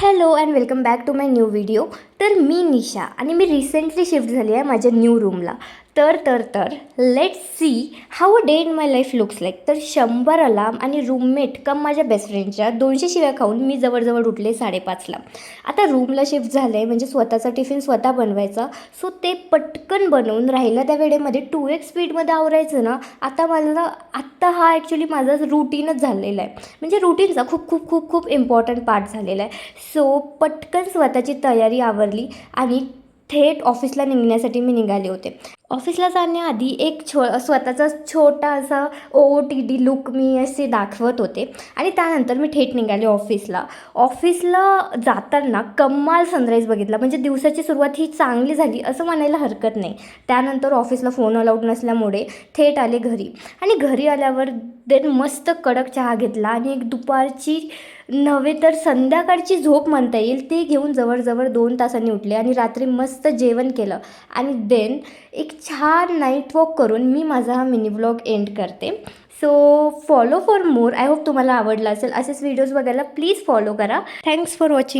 Hello and welcome back to my new video. तर मी निशा आणि मी रिसेंटली शिफ्ट झाली आहे माझ्या न्यू रूमला. तर let's see how a day in my life looks like. तर 100 अलार्म आणि रूममेट कम माझ्या बेस्ट फ्रेंडच्या 200 शिव्या खाऊन मी जवळजवळ उठले 5:30ला. आता रूमला शिफ्ट झालं आहे म्हणजे स्वतःचा टिफिन स्वतः बनवायचा. सो ते पटकन बनवून राहिला त्या वेळेमध्ये 2x स्पीडमध्ये आवरायचं ना. आत्ता हा ॲक्च्युली माझा रुटीनच झालेला आहे. म्हणजे रुटीनचा खूप खूप खूप खूप इम्पॉर्टंट पार्ट झालेला आहे. सो पटकन स्वतःची तयारी आवरली आणि थेट ऑफिसला निघण्यासाठी मी निघाले होते. ऑफिसला जाण्याआधी एक स्वतःचा छोटा असा OOTD लुक मी असे दाखवत होते आणि त्यानंतर मी थेट निघाले ऑफिसला जाताना कमाल सनराईज बघितला. म्हणजे दिवसाची सुरुवात ही चांगली झाली असं म्हणायला हरकत नाही. त्यानंतर ऑफिसला फोन अलाउड नसल्यामुळे थेट आले घरी आणि घरी आल्यावर देन मस्त कडक चहा घेतला आणि एक दुपारची नव्हे तर संध्याकाळची झोप म्हणता येईल ते घेऊन जवळजवळ 2 तासांनी उठले आणि रात्री मस्त जेवण केलं आणि देन एक छान नाईट वॉक करून मी माझा हा मिनी ब्लॉग एंड करते. So follow for more. I hope तुम्हाला आवडला असेल. असेच व्हिडिओज बघायला प्लीज फॉलो करा. Thanks for watching.